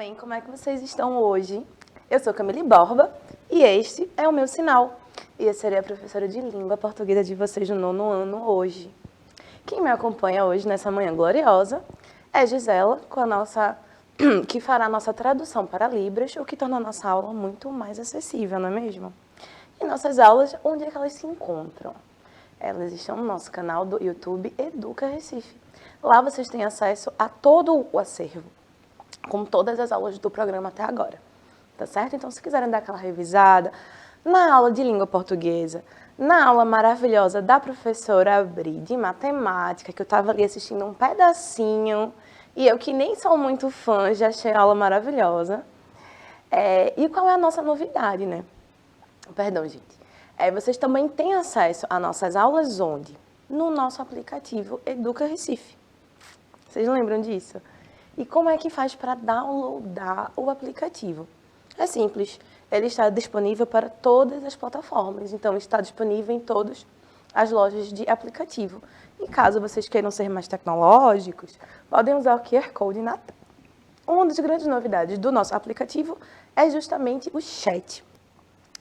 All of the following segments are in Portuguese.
bem? Como é que vocês estão hoje? Eu sou Camille Borba e este é o meu sinal. E eu serei a professora de língua portuguesa de vocês no 9º ano hoje. Quem me acompanha hoje nessa manhã gloriosa é Gisela, que fará a nossa tradução para Libras, o que torna a nossa aula muito mais acessível, não é mesmo? E nossas aulas, onde é que elas se encontram? Elas estão no nosso canal do YouTube Educa Recife. Lá vocês têm acesso a todo o acervo, com todas as aulas do programa até agora, tá certo? Então, se quiserem dar aquela revisada na aula de língua portuguesa, na aula maravilhosa da professora Bri de matemática, que eu estava ali assistindo um pedacinho, e eu que nem sou muito fã, já achei a aula maravilhosa. E qual é a nossa novidade, né? Perdão, gente. Vocês também têm acesso a nossas aulas onde? No nosso aplicativo Educa Recife. Vocês lembram disso? E como é que faz para downloadar o aplicativo? É simples, ele está disponível para todas as plataformas, então está disponível em todas as lojas de aplicativo. E caso vocês queiram ser mais tecnológicos, podem usar o QR Code na tela. Uma das grandes novidades do nosso aplicativo é justamente o chat.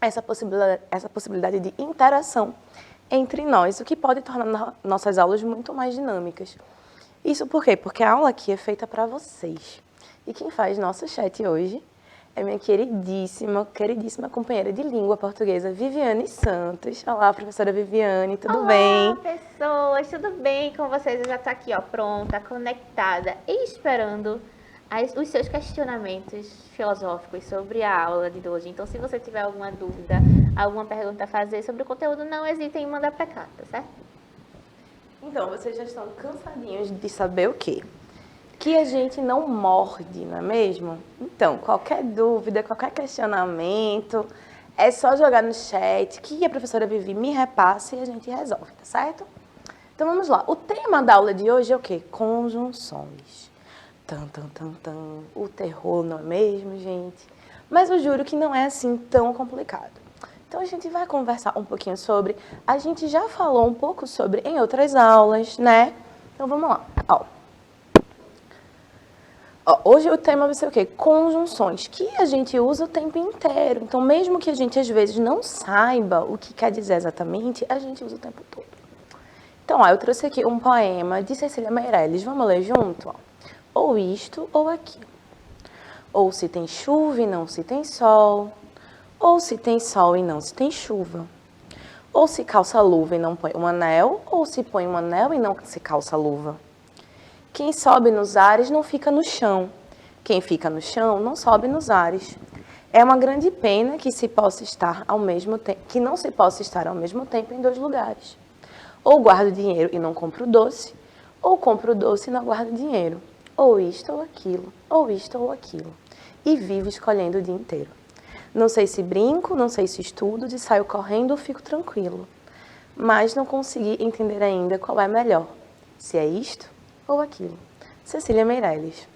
Essa possibilidade de interação entre nós, o que pode tornar nossas aulas muito mais dinâmicas. Isso por quê? Porque a aula aqui é feita para vocês. E quem faz nosso chat hoje é minha queridíssima companheira de língua portuguesa, Viviane Santos. Olá, professora Viviane, tudo bem? Olá, pessoas, tudo bem com vocês? Eu já estou aqui, ó, pronta, conectada e esperando os seus questionamentos filosóficos sobre a aula de hoje. Então, se você tiver alguma dúvida, alguma pergunta a fazer sobre o conteúdo, não hesitem em mandar para cá, tá certo? Então, vocês já estão cansadinhos de saber o quê? Que a gente não morde, não é mesmo? Então, qualquer dúvida, qualquer questionamento, é só jogar no chat que a professora Vivi me repassa e a gente resolve, tá certo? Então, vamos lá. O tema da aula de hoje é o quê? Conjunções. Tan, tan, tan, tan. O terror, não é mesmo, gente? Mas eu juro que não é assim tão complicado. Então, a gente vai conversar um pouquinho sobre... A gente já falou um pouco sobre em outras aulas, né? Então, vamos lá. Hoje o tema vai ser o quê? Conjunções, que a gente usa o tempo inteiro. Então, mesmo que a gente, às vezes, não saiba o que quer dizer exatamente, a gente usa o tempo todo. Então, eu trouxe aqui um poema de Cecília Meirelles. Vamos ler junto? Ou isto ou aquilo. Ou se tem chuva e não se tem sol. Ou se tem sol e não se tem chuva. Ou se calça luva e não põe um anel. Ou se põe um anel e não se calça luva. Quem sobe nos ares não fica no chão. Quem fica no chão não sobe nos ares. É uma grande pena que não se possa estar ao mesmo tempo em 2 lugares. Ou guardo dinheiro e não compro doce. Ou compro doce e não guardo dinheiro. Ou isto ou aquilo. Ou isto ou aquilo. E vivo escolhendo o dia inteiro. Não sei se brinco, não sei se estudo, se saio correndo ou fico tranquilo. Mas não consegui entender ainda qual é melhor, se é isto ou aquilo. Cecília Meirelles.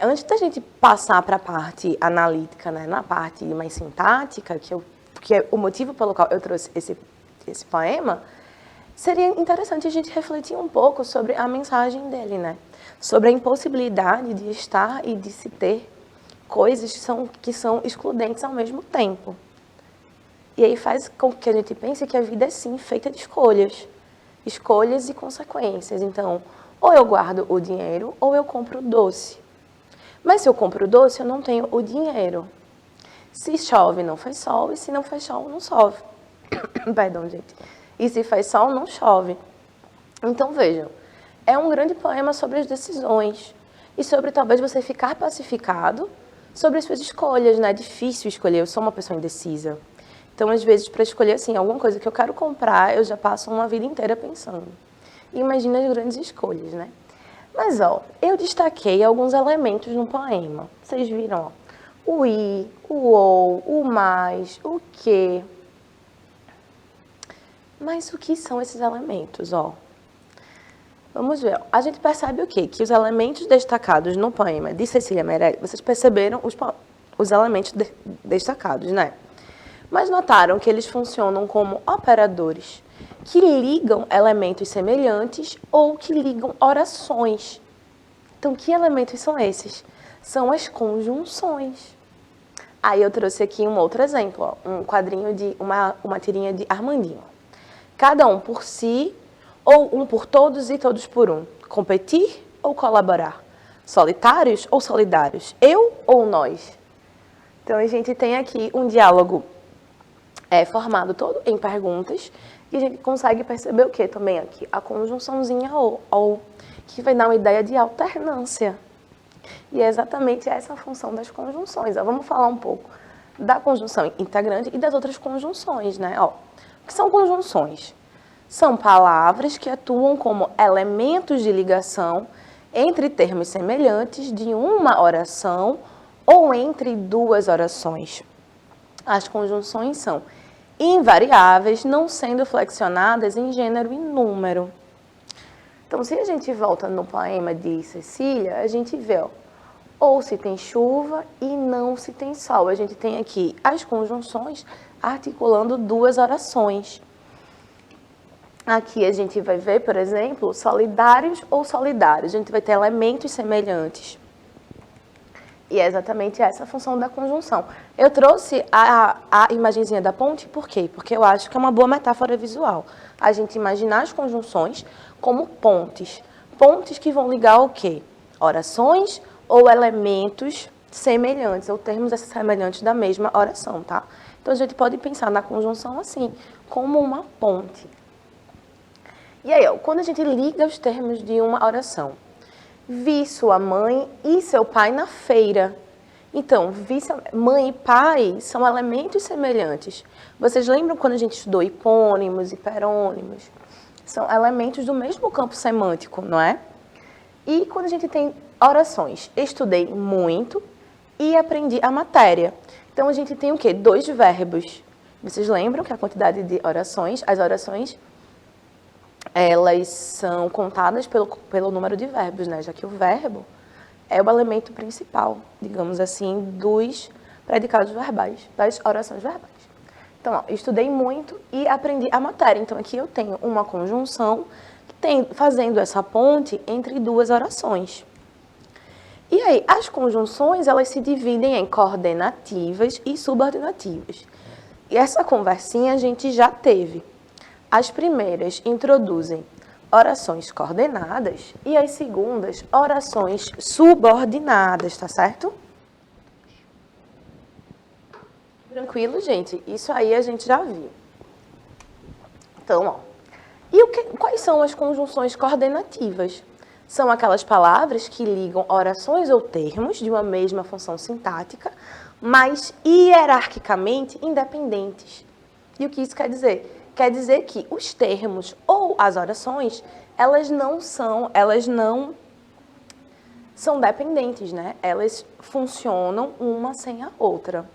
Antes da gente passar para a parte analítica, né, na parte mais sintática, que é o motivo pelo qual eu trouxe esse poema, seria interessante a gente refletir um pouco sobre a mensagem dele, né? Sobre a impossibilidade de estar e de se ter coisas que são excludentes ao mesmo tempo. E aí faz com que a gente pense que a vida é sim feita de escolhas. Escolhas e consequências. Então, ou eu guardo o dinheiro ou eu compro doce. Mas se eu compro doce, eu não tenho o dinheiro. Se chove, não faz sol. E se não faz sol, não chove. Perdão, gente. E se faz sol, não chove. Então, vejam. É um grande poema sobre as decisões. E sobre talvez você ficar pacificado sobre as suas escolhas, né? É difícil escolher, eu sou uma pessoa indecisa. Então, às vezes, para escolher assim, alguma coisa que eu quero comprar, eu já passo uma vida inteira pensando. E imagina as grandes escolhas, né? Mas, eu destaquei alguns elementos no poema. Vocês viram, o i, o ou, o mais, o que. Mas o que são esses elementos, Vamos ver. A gente percebe o quê? Que os elementos destacados no poema de Cecília Meirelles, vocês perceberam os elementos destacados, né? Mas notaram que eles funcionam como operadores que ligam elementos semelhantes ou que ligam orações. Então, que elementos são esses? São as conjunções. Aí eu trouxe aqui um outro exemplo, ó, um quadrinho de uma tirinha de Armandinho. Cada um por si, ou um por todos e todos por um. Competir ou colaborar? Solitários ou solidários? Eu ou nós? Então, a gente tem aqui um diálogo formado todo em perguntas e a gente consegue perceber o que também aqui? A conjunçãozinha ou, que vai dar uma ideia de alternância. E é exatamente essa a função das conjunções. Ó, vamos falar um pouco da conjunção integrante e das outras conjunções, né? Ó, o que são conjunções? São palavras que atuam como elementos de ligação entre termos semelhantes de uma oração ou entre duas orações. As conjunções são invariáveis, não sendo flexionadas em gênero e número. Então, se a gente volta no poema de Cecília, a gente vê, ó, ou se tem chuva e não se tem sol. A gente tem aqui as conjunções articulando duas orações. Aqui a gente vai ver, por exemplo, solidários ou solidários. A gente vai ter elementos semelhantes. E é exatamente essa a função da conjunção. Eu trouxe a imagenzinha da ponte, por quê? Porque eu acho que é uma boa metáfora visual. A gente imaginar as conjunções como pontes. Pontes que vão ligar o quê? Orações ou elementos semelhantes, ou termos semelhantes da mesma oração, tá? Então, a gente pode pensar na conjunção assim, como uma ponte. E aí, ó, quando a gente liga os termos de uma oração, vi sua mãe e seu pai na feira. Então, mãe e pai são elementos semelhantes. Vocês lembram quando a gente estudou hipônimos, hiperônimos? São elementos do mesmo campo semântico, não é? E quando a gente tem orações, estudei muito e aprendi a matéria. Então, a gente tem o quê? 2 verbos. Vocês lembram que a quantidade de orações, as orações, elas são contadas pelo número de verbos, né? Já que o verbo é o elemento principal, digamos assim, dos predicados verbais, das orações verbais. Então, ó, estudei muito e aprendi a matéria. Então, aqui eu tenho uma conjunção fazendo essa ponte entre duas orações. E aí, as conjunções, elas se dividem em coordenativas e subordinativas. E essa conversinha a gente já teve. As primeiras introduzem orações coordenadas e as segundas, orações subordinadas, tá certo? Tranquilo, gente? Isso aí a gente já viu. Então, ó. Quais são as conjunções coordenativas? São aquelas palavras que ligam orações ou termos de uma mesma função sintática, mas hierarquicamente independentes. E o que isso quer dizer? Quer dizer que os termos ou as orações, elas não são dependentes, né? Elas funcionam uma sem a outra.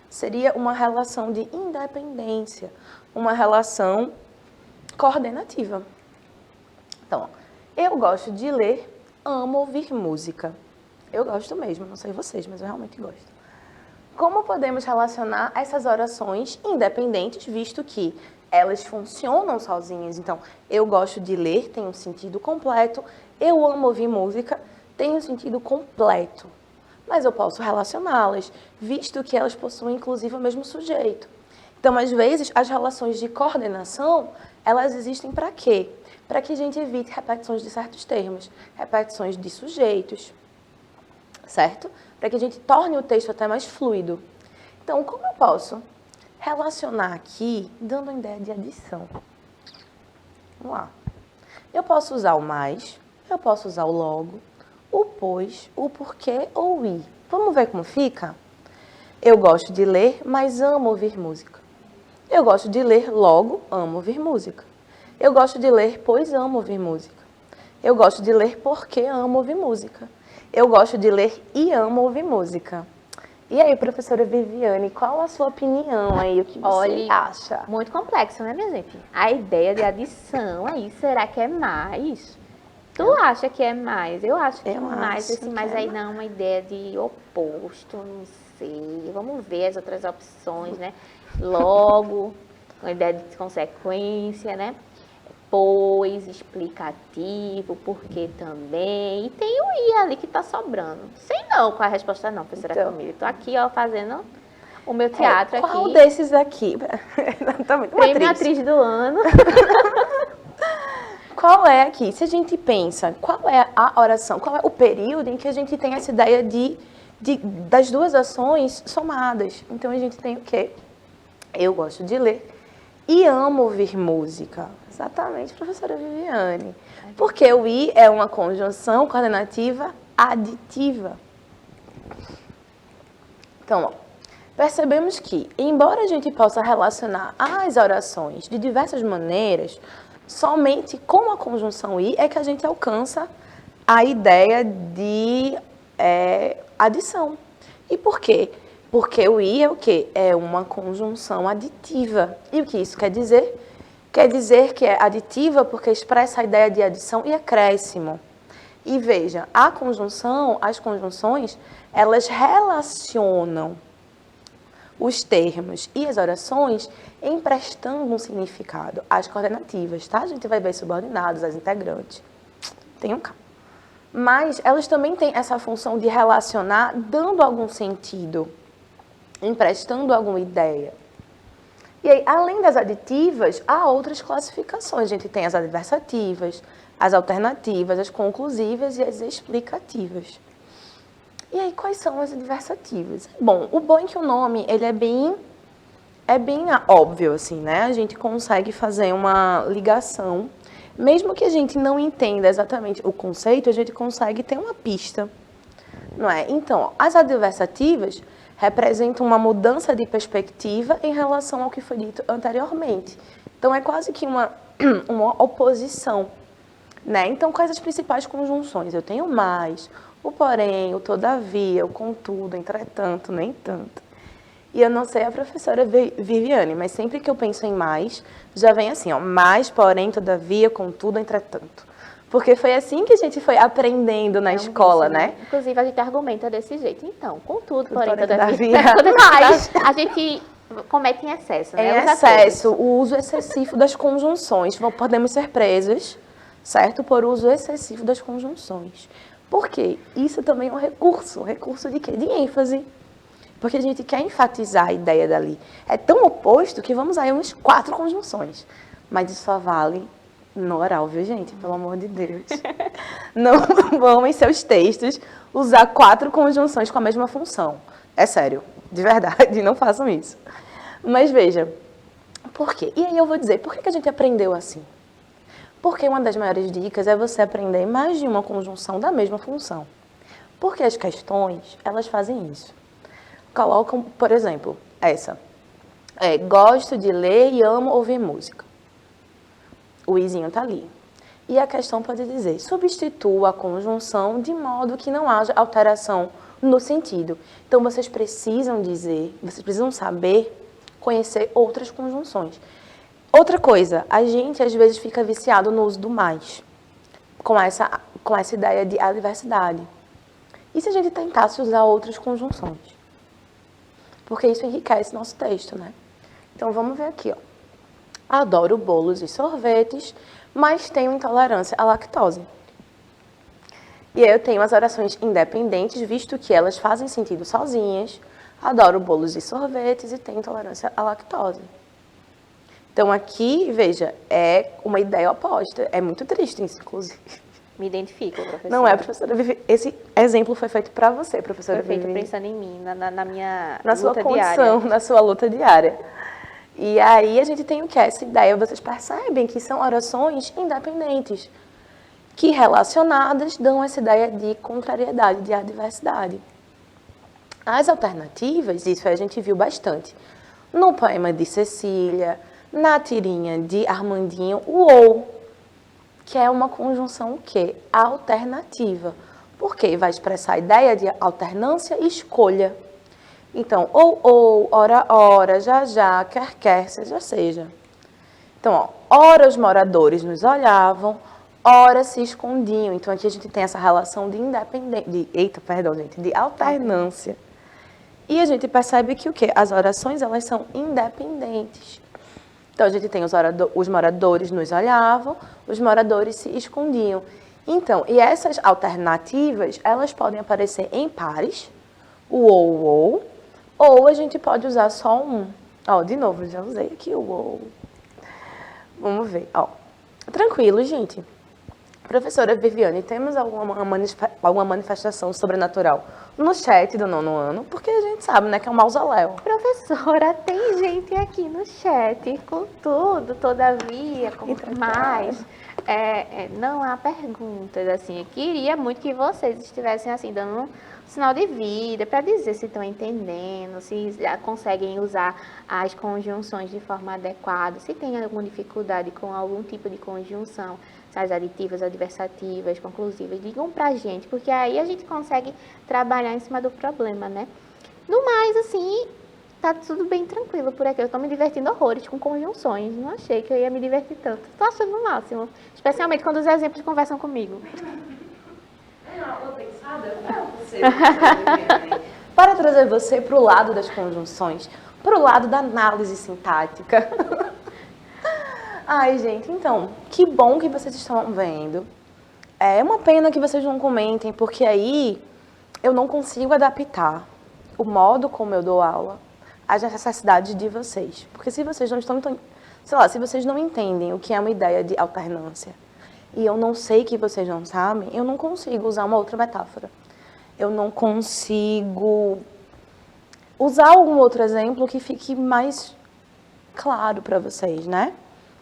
Seria uma relação de independência, uma relação coordenativa. Então, eu gosto de ler, amo ouvir música. Eu gosto mesmo, não sei vocês, mas eu realmente gosto. Como podemos relacionar essas orações independentes, visto que elas funcionam sozinhas? Então, eu gosto de ler, tem um sentido completo. Eu amo ouvir música, tem um sentido completo. Mas eu posso relacioná-las, visto que elas possuem, inclusive, o mesmo sujeito. Então, às vezes, as relações de coordenação, elas existem para quê? Para que a gente evite repetições de certos termos, repetições de sujeitos, certo? Para que a gente torne o texto até mais fluido. Então, como eu posso relacionar aqui, dando uma ideia de adição? Vamos lá. Eu posso usar o mais, eu posso usar o logo, o pois, o porquê ou o i. Vamos ver como fica? Eu gosto de ler, mas amo ouvir música. Eu gosto de ler, logo amo ouvir música. Eu gosto de ler, pois amo ouvir música. Eu gosto de ler porque amo ouvir música. Eu gosto de ler e amo ouvir música. E aí, professora Viviane, qual a sua opinião aí? O que você acha? Muito complexo, né, minha gente? A ideia de adição aí, será que é mais? Tu acha que é mais? Eu acho que é mais. Esse mais aí dá uma ideia de oposto, não sei. Vamos ver as outras opções, né? Logo, uma ideia de consequência, né? pois, explicativo, porque também. E tem o I ali que tá sobrando. Sei não qual é a resposta não, professora Então. Camila. Tô aqui, ó, fazendo o meu teatro Qual aqui. desses aqui? Exatamente. Uma Prêmio atriz. Atriz do Ano. Qual é aqui? Se a gente pensa, qual é a oração? Qual é o período em que a gente tem essa ideia das duas ações somadas? Então a gente tem o quê? Eu gosto de ler e amo ouvir música. Exatamente, professora Viviane. Porque o I é uma conjunção coordenativa aditiva. Então, ó, percebemos que, embora a gente possa relacionar as orações de diversas maneiras, somente com a conjunção I é que a gente alcança a ideia de adição. E por quê? Porque o I é o quê? É uma conjunção aditiva. E o que isso quer dizer? Quer dizer que é aditiva porque expressa a ideia de adição e acréscimo. E veja, a conjunção, as conjunções, elas relacionam os termos e as orações emprestando um significado às coordenativas, tá? A gente vai ver subordinados, as integrantes. Tenham calma. Mas elas também têm essa função de relacionar, dando algum sentido, emprestando alguma ideia. E aí, além das aditivas, há outras classificações. A gente tem as adversativas, as alternativas, as conclusivas e as explicativas. E aí, quais são as adversativas? Bom, o bom é que o nome, ele é bem óbvio, assim, né? A gente consegue fazer uma ligação. Mesmo que a gente não entenda exatamente o conceito, a gente consegue ter uma pista, não é? Então, as adversativas representam uma mudança de perspectiva em relação ao que foi dito anteriormente. Então, é quase que uma oposição, né? Então, quais as principais conjunções? Eu tenho mais, o porém, o todavia, o contudo, entretanto, nem tanto. E eu não sei a professora Viviane, mas sempre que eu penso em mais, já vem assim, ó, mais, porém, todavia, contudo, entretanto. Porque foi assim que a gente foi aprendendo na escola, isso, né? Inclusive, a gente argumenta desse jeito. Então, contudo, porém, Porém, todavia, mais. a gente comete em excesso, né? Em Usa excesso, todos. o uso excessivo das conjunções. Podemos ser presos, certo? Por uso excessivo das conjunções. Por quê? Isso também é um recurso. Recurso de quê? De ênfase. Porque a gente quer enfatizar a ideia dali. É tão oposto que vamos aí umas 4 conjunções. Mas isso só vale no oral, viu, gente? Pelo amor de Deus. Não vão em seus textos usar 4 conjunções com a mesma função. É sério, de verdade, não façam isso. Mas veja, por quê? E aí eu vou dizer, por que a gente aprendeu assim? Porque uma das maiores dicas é você aprender mais de uma conjunção da mesma função. Porque as questões, elas fazem isso. Colocam, por exemplo, essa. Gosto de ler e amo ouvir música. O izinho tá ali. E a questão pode dizer, substitua a conjunção de modo que não haja alteração no sentido. Então, vocês precisam dizer, vocês precisam saber, conhecer outras conjunções. Outra coisa, a gente às vezes fica viciado no uso do mais, com essa ideia de adversidade. E se a gente tentasse usar outras conjunções? Porque isso enriquece nosso texto, né? Então, vamos ver aqui, ó. Adoro bolos e sorvetes, mas tenho intolerância à lactose. E aí eu tenho as orações independentes, visto que elas fazem sentido sozinhas. Adoro bolos e sorvetes e tenho intolerância à lactose. Então, aqui, veja, é uma ideia oposta. É muito triste isso, inclusive. Me identifico, professora. Não é, professora Vivi? Esse exemplo foi feito para você, professora Foi feito Vivi. pensando em mim, na minha Na sua luta condição, diária. na sua luta diária. E aí a gente tem o que? Essa ideia, vocês percebem que são orações independentes, que relacionadas dão essa ideia de contrariedade, de adversidade. As alternativas, isso a gente viu bastante. No poema de Cecília, na tirinha de Armandinho, o ou, que é uma conjunção o quê? Alternativa. Porque vai expressar a ideia de alternância e escolha. Então, ou, ora, já, quer, seja. Então, ó, ora os moradores nos olhavam, ora se escondiam. Então, aqui a gente tem essa relação de de alternância. E a gente percebe que o quê? As orações, elas são independentes. Então, a gente tem os moradores nos olhavam, os moradores se escondiam. Então, e essas alternativas, elas podem aparecer em pares, o ou a gente pode usar só um. Ó, de novo, já usei aqui o ou. Vamos ver, ó. Tranquilo, gente. Professora Viviane, temos alguma manifestação sobrenatural no chat do 9º ano? Porque a gente sabe, né, que é um mausoléu. Professora, tem gente aqui no chat, contudo, todavia, mas não há perguntas, assim. Eu queria muito que vocês estivessem, assim, dando um sinal de vida para dizer se estão entendendo, se já conseguem usar as conjunções de forma adequada, se tem alguma dificuldade com algum tipo de conjunção, se as aditivas, adversativas, conclusivas, digam pra gente, porque aí a gente consegue trabalhar em cima do problema, né? No mais, assim, tá tudo bem tranquilo por aqui. Eu tô me divertindo horrores com conjunções. Não achei que eu ia me divertir tanto. Tô achando o máximo. Especialmente quando os exemplos conversam comigo. Para trazer você para o lado das conjunções, para o lado da análise sintática. Ai, gente, então, que bom que vocês estão vendo. É uma pena que vocês não comentem, porque aí eu não consigo adaptar o modo como eu dou aula às necessidades de vocês. Porque se vocês não estão, sei lá, se vocês não entendem o que é uma ideia de alternância, e eu não sei que vocês não sabem, eu não consigo usar uma outra metáfora. Eu não consigo usar algum outro exemplo que fique mais claro para vocês, né?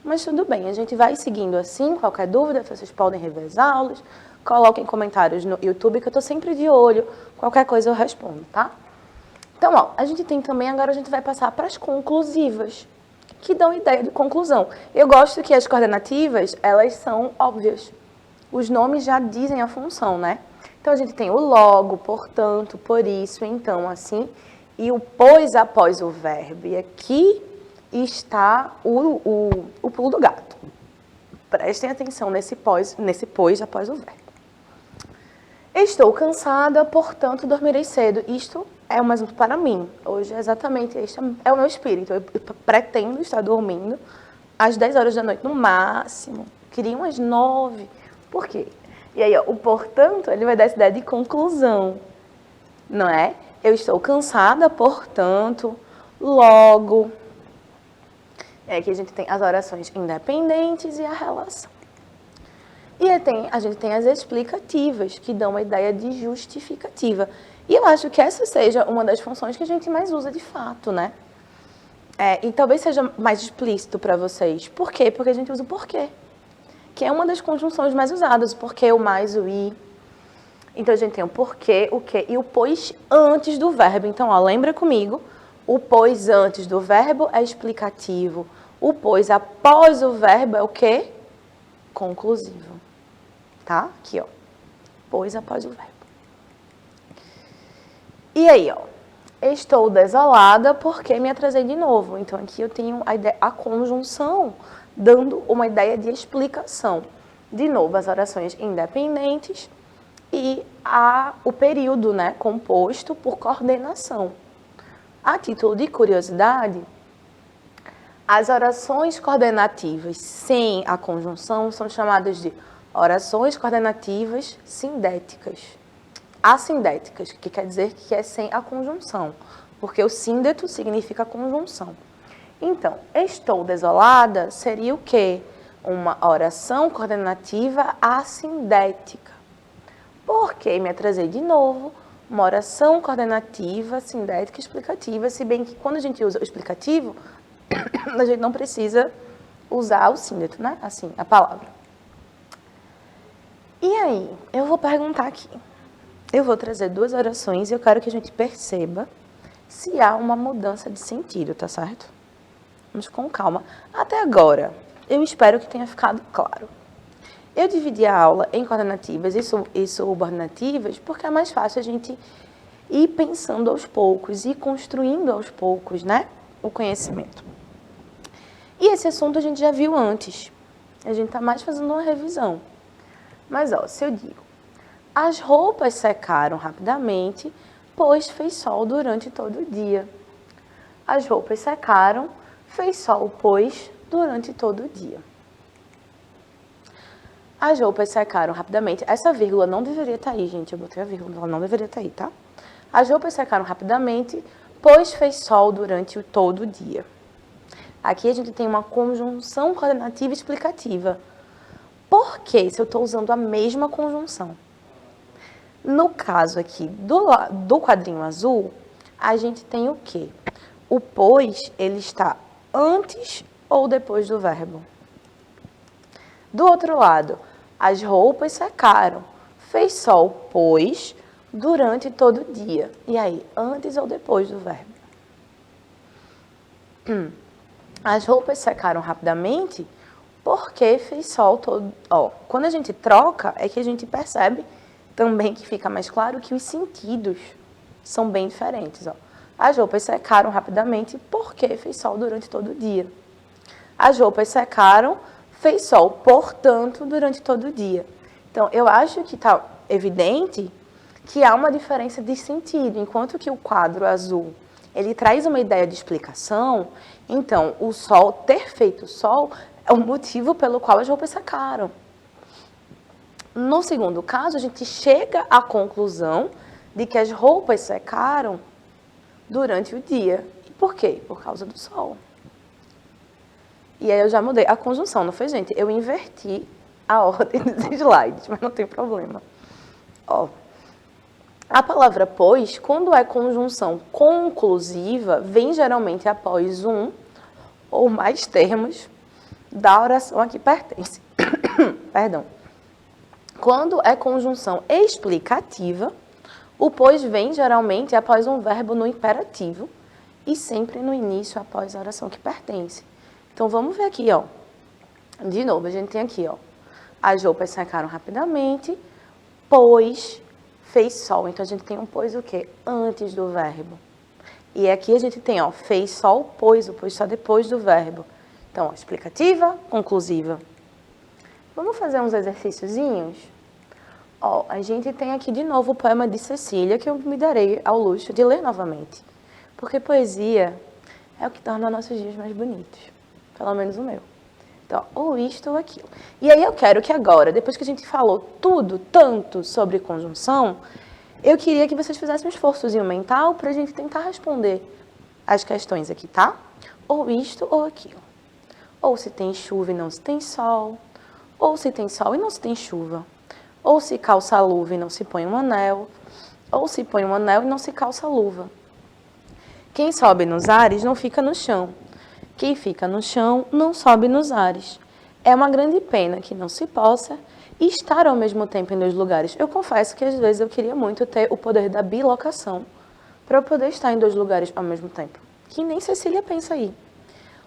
Mas tudo bem, a gente vai seguindo assim. Qualquer dúvida, vocês podem revezá-los. Coloquem comentários no YouTube, que eu tô sempre de olho. Qualquer coisa eu respondo, tá? Então, ó, a gente tem também, agora a gente vai passar para as conclusivas, que dão ideia de conclusão. Eu gosto que as coordenativas, elas são óbvias. Os nomes já dizem a função, né? Então, a gente tem o logo, portanto, por isso, então, assim, e o pois após o verbo. E aqui está o pulo do gato. Prestem atenção nesse pois após o verbo. Estou cansada, portanto, dormirei cedo. Isto é um exemplo para mim. Hoje, exatamente, este é o meu espírito. Eu pretendo estar dormindo às 10 horas da noite, no máximo. Queria umas 9. Por quê? E aí, ó, o portanto, ele vai dar essa ideia de conclusão, não é? Eu estou cansada, portanto, logo. Aqui a gente tem as orações independentes e a relação. E a gente tem as explicativas, que dão uma ideia de justificativa. E eu acho que essa seja uma das funções que a gente mais usa de fato, né? E talvez seja mais explícito para vocês. Por quê? Porque a gente usa o porquê, que é uma das conjunções mais usadas, o porquê, o mais, o e. Então, a gente tem o porquê, o que e o pois antes do verbo. Então, ó, lembra comigo, o pois antes do verbo é explicativo. O pois após o verbo é o quê? Conclusivo. Tá? Aqui, ó. Pois após o verbo. E aí, ó. Estou desolada porque me atrasei de novo. Então, aqui eu tenho a conjunção dando uma ideia de explicação. De novo, as orações independentes e o período, né, composto por coordenação. A título de curiosidade, as orações coordenativas sem a conjunção são chamadas de orações coordenativas sindéticas. Assindéticas, que quer dizer que é sem a conjunção, porque o síndeto significa conjunção. Então, estou desolada seria o quê? Uma oração coordenativa assindética. Porque me atrasei de novo, uma oração coordenativa, sindética, explicativa, se bem que quando a gente usa o explicativo, a gente não precisa usar o síndeto, né? Assim, a palavra. E aí, eu vou perguntar aqui. Eu vou trazer 2 orações e eu quero que a gente perceba se há uma mudança de sentido, tá certo? Vamos com calma. Até agora, eu espero que tenha ficado claro. Eu dividi a aula em coordenativas e subordinativas porque é mais fácil a gente ir pensando aos poucos e construindo aos poucos, né, o conhecimento. E esse assunto a gente já viu antes. A gente está mais fazendo uma revisão. Mas, ó, se eu digo, as roupas secaram rapidamente, pois fez sol durante todo o dia. As roupas secaram, fez sol, pois, durante todo o dia. As roupas secaram rapidamente. Essa vírgula não deveria estar aí, gente. Eu botei a vírgula, ela não deveria estar aí, tá? As roupas secaram rapidamente, pois fez sol durante todo o dia. Aqui a gente tem uma conjunção coordenativa explicativa. Por que se eu estou usando a mesma conjunção? No caso aqui do quadrinho azul, a gente tem o quê? O pois, ele está antes ou depois do verbo. Do outro lado, as roupas secaram. Fez sol, pois, durante todo o dia. E aí, antes ou depois do verbo? As roupas secaram rapidamente porque fez sol todo... Quando a gente troca, é que a gente percebe também que fica mais claro que os sentidos são bem diferentes. As roupas secaram rapidamente porque fez sol durante todo o dia. As roupas secaram, fez sol, portanto, durante todo o dia. Então, eu acho que está evidente que há uma diferença de sentido. Enquanto que o quadro azul, ele traz uma ideia de explicação, então, o sol, ter feito sol, é o motivo pelo qual as roupas secaram. No segundo caso, a gente chega à conclusão de que as roupas secaram durante o dia. E por quê? Por causa do sol. E aí eu já mudei a conjunção, não foi, gente? Eu inverti a ordem dos slides, mas não tem problema. A palavra pois, quando é conjunção conclusiva, vem geralmente após um ou mais termos da oração a que pertence. Perdão. Quando é conjunção explicativa, o pois vem geralmente após um verbo no imperativo e sempre no início após a oração que pertence. Então, vamos ver aqui, De novo, a gente tem aqui, As roupas secaram rapidamente, pois fez sol. Então, a gente tem um pois o quê? Antes do verbo. E aqui a gente tem, fez sol, pois. O pois está depois do verbo. Então, explicativa, conclusiva. Vamos fazer uns exercíciozinhos? A gente tem aqui de novo o poema de Cecília, que eu me darei ao luxo de ler novamente. Porque poesia é o que torna nossos dias mais bonitos. Pelo menos o meu. Então, ou isto ou aquilo. E aí eu quero que agora, depois que a gente falou tanto sobre conjunção, eu queria que vocês fizessem um esforçozinho mental para a gente tentar responder as questões aqui, tá? Ou isto ou aquilo. Ou se tem chuva e não se tem sol. Ou se tem sol e não se tem chuva. Ou se calça a luva e não se põe um anel. Ou se põe um anel e não se calça a luva. Quem sobe nos ares não fica no chão. Quem fica no chão não sobe nos ares. É uma grande pena que não se possa estar ao mesmo tempo em dois lugares. Eu confesso que às vezes eu queria muito ter o poder da bilocação para eu poder estar em dois lugares ao mesmo tempo. Que nem Cecília pensa aí.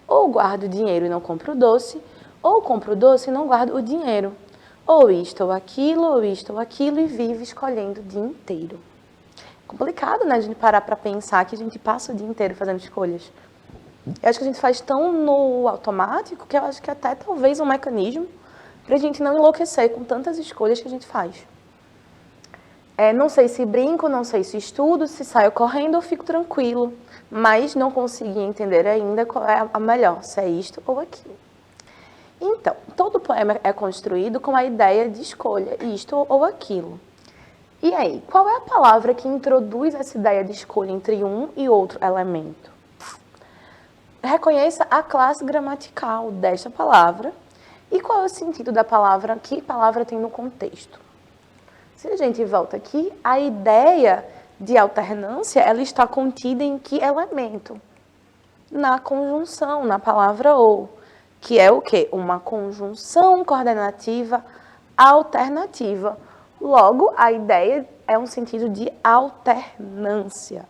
Ou guardo o dinheiro e não compro o doce, ou compro o doce e não guardo o dinheiro. Ou isto ou aquilo e vivo escolhendo o dia inteiro. Complicado, né, a gente parar para pensar que a gente passa o dia inteiro fazendo escolhas. Eu acho que a gente faz tão no automático que eu acho que até talvez um mecanismo para a gente não enlouquecer com tantas escolhas que a gente faz. Não sei se brinco, não sei se estudo, se saio correndo ou fico tranquilo, mas não consegui entender ainda qual é a melhor, se é isto ou aquilo. Então, todo poema é construído com a ideia de escolha, isto ou aquilo. E aí, qual é a palavra que introduz essa ideia de escolha entre um e outro elemento? Reconheça a classe gramatical desta palavra e qual é o sentido da palavra, que palavra tem no contexto. Se a gente volta aqui, a ideia de alternância, ela está contida em que elemento? Na conjunção, na palavra ou, que é o quê? Uma conjunção coordenativa alternativa. Logo, a ideia é um sentido de alternância.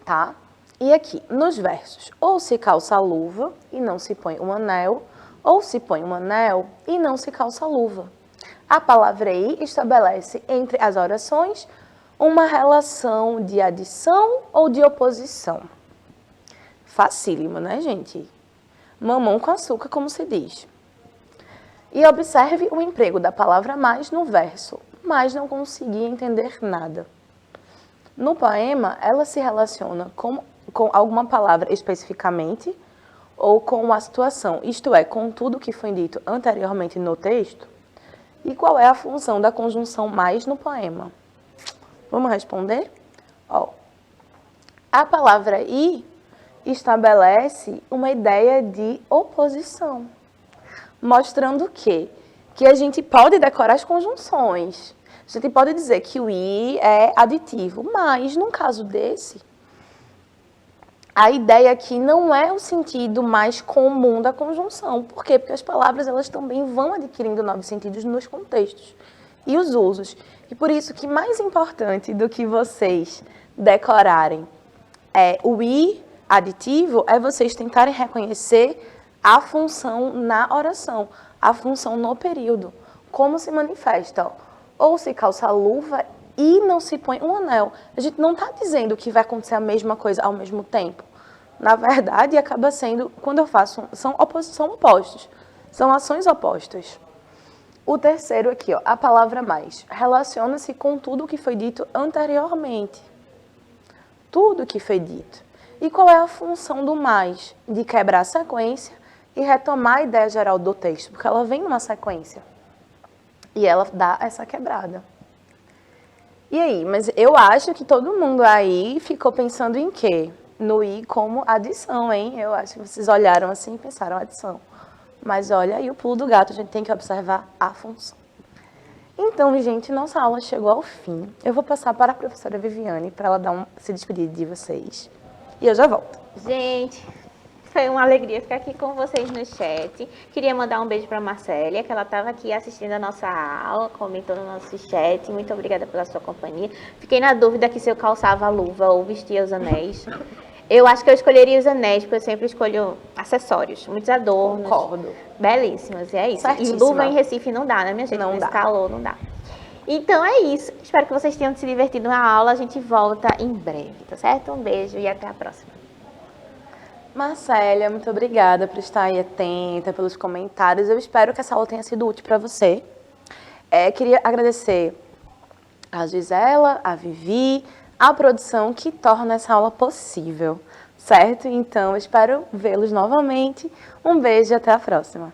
Tá? E aqui, nos versos, ou se calça a luva e não se põe um anel, ou se põe um anel e não se calça a luva. A palavra aí estabelece entre as orações uma relação de adição ou de oposição. Facílimo, né, gente? Mamão com açúcar, como se diz. E observe o emprego da palavra mais no verso, mas não consegui entender nada. No poema, ela se relaciona com alguma palavra especificamente ou com a situação, isto é, com tudo que foi dito anteriormente no texto? E qual é a função da conjunção mais no poema? Vamos responder? Ó, a palavra e estabelece uma ideia de oposição, mostrando que a gente pode decorar as conjunções. A gente pode dizer que o i é aditivo, mas num caso desse, a ideia aqui não é o sentido mais comum da conjunção. Por quê? Porque as palavras elas também vão adquirindo novos sentidos nos contextos e os usos. E por isso que mais importante do que vocês decorarem o i aditivo é vocês tentarem reconhecer a função na oração, a função no período. Como se manifesta? Ou se calça a luva e não se põe um anel. A gente não está dizendo que vai acontecer a mesma coisa ao mesmo tempo. Na verdade, acaba sendo, quando eu faço, são opostos. São ações opostas. O terceiro aqui, ó, a palavra mais, relaciona-se com tudo o que foi dito anteriormente. Tudo o que foi dito. E qual é a função do mais? De quebrar a sequência e retomar a ideia geral do texto, porque ela vem numa sequência. E ela dá essa quebrada. E aí, mas eu acho que todo mundo aí ficou pensando em quê? No i como adição, hein? Eu acho que vocês olharam assim e pensaram adição. Mas olha aí o pulo do gato, a gente tem que observar a função. Então, gente, nossa aula chegou ao fim. Eu vou passar para a professora Viviane para ela se despedir de vocês. E eu já volto. Gente, foi uma alegria ficar aqui com vocês no chat. Queria mandar um beijo para a Marcélia, que ela estava aqui assistindo a nossa aula, comentou no nosso chat. Muito obrigada pela sua companhia. Fiquei na dúvida aqui se eu calçava a luva ou vestia os anéis. Eu acho que eu escolheria os anéis, porque eu sempre escolho acessórios, muitos adornos. Concordo. Belíssimos, e é isso. Certíssima. E luva em Recife não dá, né, minha gente? Não Nesse dá. calor não dá. Então é isso. Espero que vocês tenham se divertido na aula. A gente volta em breve, tá certo? Um beijo e até a próxima. Marcélia, muito obrigada por estar aí atenta, pelos comentários. Eu espero que essa aula tenha sido útil para você. Queria agradecer a Gisela, a Vivi, a produção que torna essa aula possível, certo? Então, eu espero vê-los novamente. Um beijo e até a próxima.